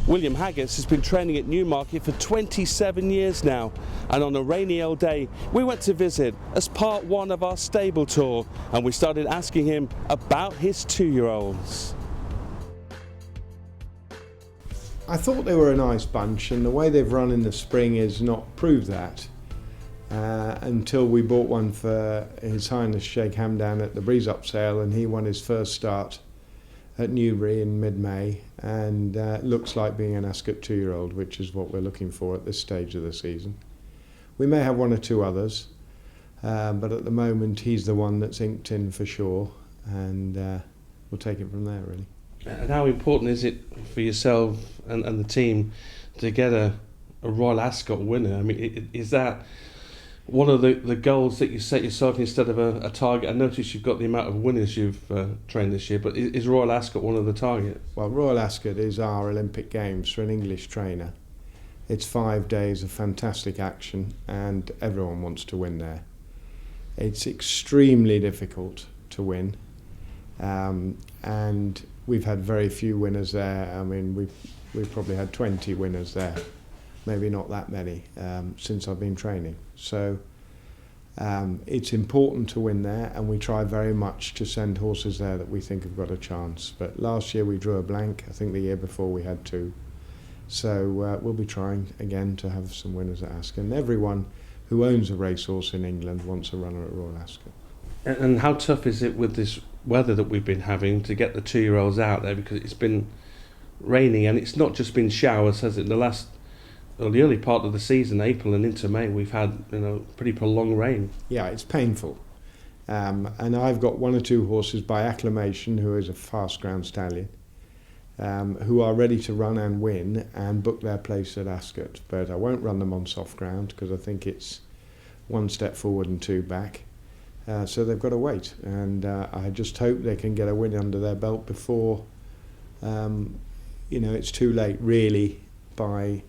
William Haggas has been training at Newmarket for 27 years now, and on a rainy old day we went to visit as part one of our stable tour, and we started asking him about his 2-year-olds. I thought they were a nice bunch, and the way they've run in the spring is not proved that until we bought one for His Highness Sheikh Hamdan at the Breeze Up sale, and he won his first start at Newbury in mid-May, and looks like being an Ascot 2-year-old, which is what we're looking for at this stage of the season. We may have one or two others, but at the moment he's the one that's inked in for sure, and we'll take it from there, really. And how important is it for yourself and the team to get a Royal Ascot winner? I mean, is that one of the goals that you set yourself instead of a target? I noticed you've got the amount of winners you've trained this year, but is Royal Ascot one of the targets? Well, Royal Ascot is our Olympic Games for an English trainer. It's 5 days of fantastic action, and everyone wants to win there. It's extremely difficult to win, and we've had very few winners there. I mean, we've probably had 20 winners there, maybe not that many, since I've been training. So it's important to win there, and we try very much to send horses there that we think have got a chance. But last year we drew a blank. I think the year before we had 2. So we'll be trying again to have some winners at Ascot. And everyone who owns a racehorse in England wants a runner at Royal Ascot. And how tough is it with this weather that we've been having to get the 2-year-olds out there, because it's been raining, and it's not just been showers, has it? The early part of the season, April and into May, we've had pretty prolonged rain. Yeah, it's painful. And I've got 1 or 2 horses by acclamation, who is a fast ground stallion, who are ready to run and win and book their place at Ascot. But I won't run them on soft ground, because I think it's 1 step forward and 2 back. So they've got to wait, and I just hope they can get a win under their belt before it's too late, really, by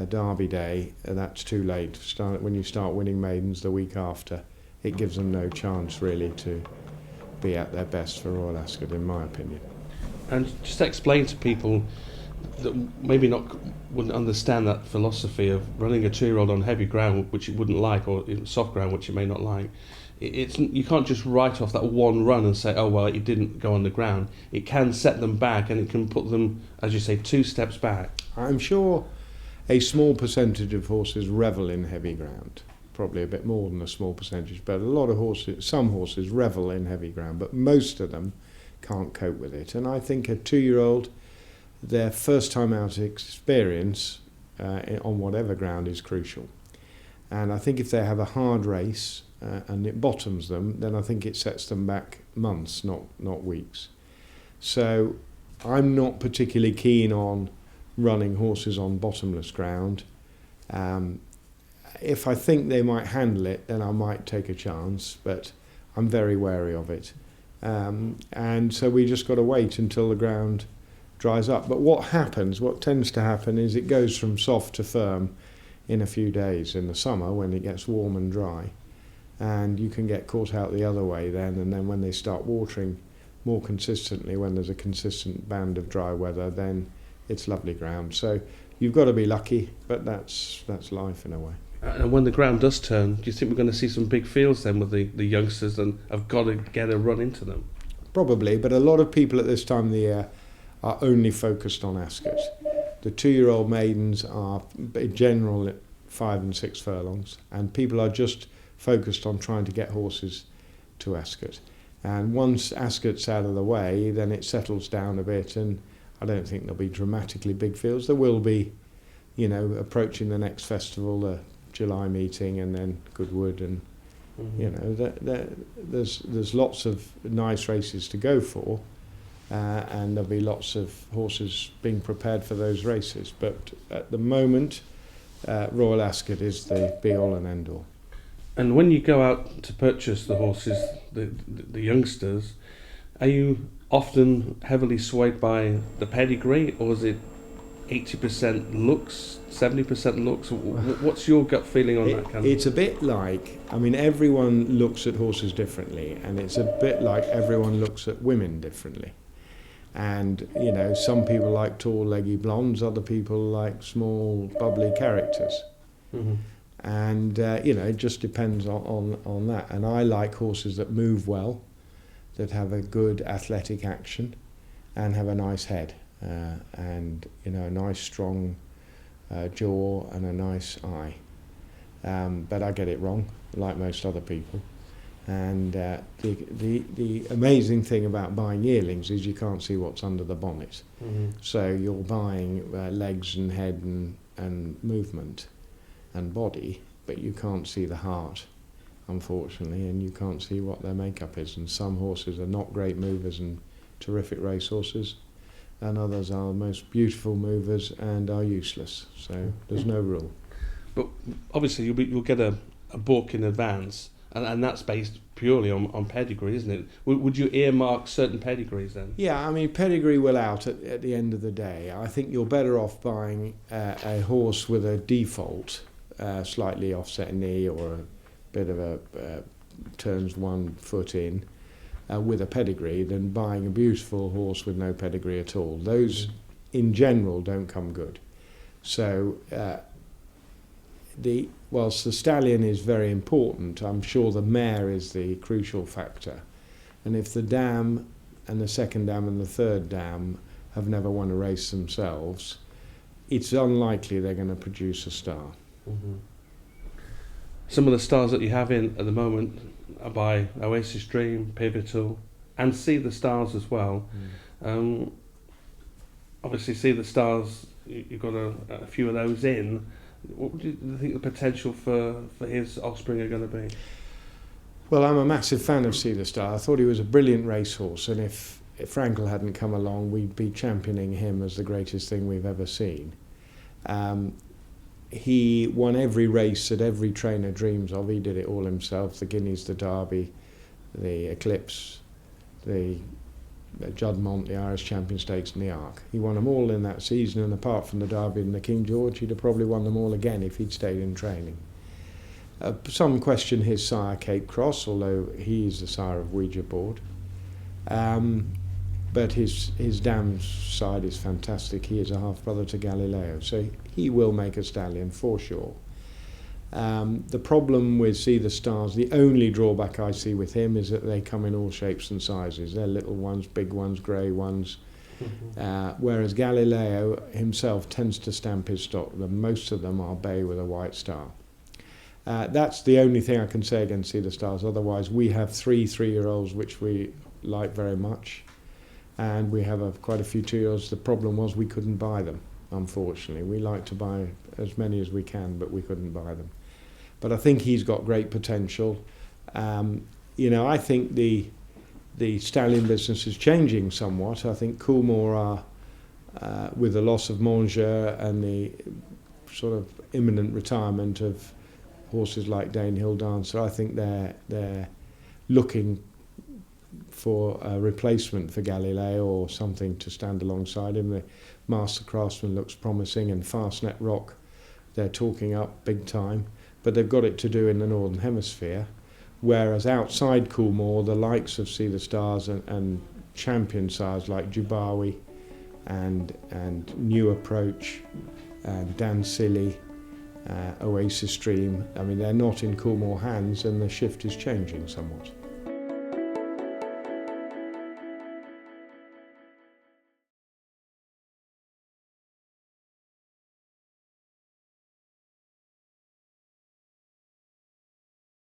Derby Day. That's too late. When you start winning maidens the week after, it gives them no chance really to be at their best for Royal Ascot, in my opinion. And just explain to people that maybe wouldn't understand that philosophy of running a 2-year-old on heavy ground, which you wouldn't like, or soft ground, which you may not like. You can't just write off that one run and say, oh well, it didn't go on the ground. It can set them back, and it can put them, as you say, 2 steps back. I'm sure a small percentage of horses revel in heavy ground, probably a bit more than a small percentage, but some horses revel in heavy ground, but most of them can't cope with it. And I think a 2-year-old, their first time out experience on whatever ground is crucial. And I think if they have a hard race and it bottoms them, then I think it sets them back months, not weeks. So I'm not particularly keen on running horses on bottomless ground. If I think they might handle it, then I might take a chance, but I'm very wary of it. And so we just got to wait until the ground dries up. But what tends to happen is it goes from soft to firm in a few days in the summer when it gets warm and dry. And you can get caught out the other way then, and then when they start watering more consistently, when there's a consistent band of dry weather, then it's lovely ground. So you've got to be lucky, but that's life in a way. And when the ground does turn, do you think we're going to see some big fields then with the youngsters, and have got to get a run into them? Probably, but a lot of people at this time of the year are only focused on Ascot. The 2-year-old maidens are in general at 5 and 6 furlongs, and people are just focused on trying to get horses to Ascot. And once Ascot's out of the way, then it settles down a bit, and I don't think there'll be dramatically big fields. There will be, approaching the next festival, the July meeting, and then Goodwood, and there's lots of nice races to go for, and there'll be lots of horses being prepared for those races. But at the moment, Royal Ascot is the be-all and end-all. And when you go out to purchase the horses, the youngsters, are you often heavily swayed by the pedigree, or is it 80% looks, 70% looks? What's your gut feeling on that kind of? It's a bit like, everyone looks at horses differently, and it's a bit like everyone looks at women differently. And, you know, some people like tall, leggy blondes, other people like small, bubbly characters. Mm-hmm. And, you know, it just depends on that. And I like horses that move well, that have a good athletic action, and have a nice head. And, you know, a nice, strong jaw and a nice eye. But I get it wrong, like most other people. And the amazing thing about buying yearlings is you can't see what's under the bonnet. Mm-hmm. So you're buying legs and head and movement and body, but you can't see the heart, unfortunately, and you can't see what their makeup is. And some horses are not great movers and terrific racehorses, and others are the most beautiful movers and are useless. So there's no rule. But obviously you'll get a book in advance, and that's based purely on pedigree, isn't it? Would you earmark certain pedigrees then? Yeah, I mean, pedigree will out at the end of the day. I think you're better off buying a horse with a default, slightly offset knee or a bit of a turns 1 foot in, with a pedigree than buying a beautiful horse with no pedigree at all. Those, in general, don't come good. So, whilst the stallion is very important, I'm sure the mare is the crucial factor. And if the dam and the second dam and the third dam have never won a race themselves, it's unlikely they're going to produce a star. Mm-hmm. Some of the stars that you have in at the moment are by Oasis Dream, Pivotal, and See the Stars as well. Obviously, See the Stars, you've got a few of those in. What do you think the potential for his offspring are going to be? Well, I'm a massive fan of See the Star. I thought he was a brilliant racehorse, and if Frankel hadn't come along, we'd be championing him as the greatest thing we've ever seen. He won every race that every trainer dreams of. He did it all himself: the Guineas, the Derby, the Eclipse, the Juddmonte, the Irish Champion Stakes, and the Arc. He won them all in that season, and apart from the Derby and the King George, he'd have probably won them all again if he'd stayed in training. Some question his sire, Cape Cross, although he's the sire of Ouija Board. But his dam's side is fantastic. He is a half-brother to Galileo, so he will make a stallion for sure. The problem with See the Stars, the only drawback I see with him is that they come in all shapes and sizes. They're little ones, big ones, grey ones. Whereas Galileo himself tends to stamp his stock. Most of them are bay with a white star. That's the only thing I can say against See the Stars. Otherwise, we have 3 3-year-olds which we like very much, and we have quite a few 2-year-olds. The problem was we couldn't buy them, unfortunately. We like to buy as many as we can, but we couldn't buy them. But I think he's got great potential. You know, I think the stallion business is changing somewhat. I think Coolmore are, with the loss of Manger and the sort of imminent retirement of horses like Danehill Dancer, I think they're looking for a replacement for Galileo or something to stand alongside him. The Master Craftsman looks promising, and Fastnet Rock, they're talking up big time. But they've got it to do in the Northern Hemisphere, whereas outside Coolmore, the likes of See the Stars and champion sires like Jubawi and New Approach and Dan Silly, Oasis Stream, I mean, they're not in Coolmore hands, and the shift is changing somewhat.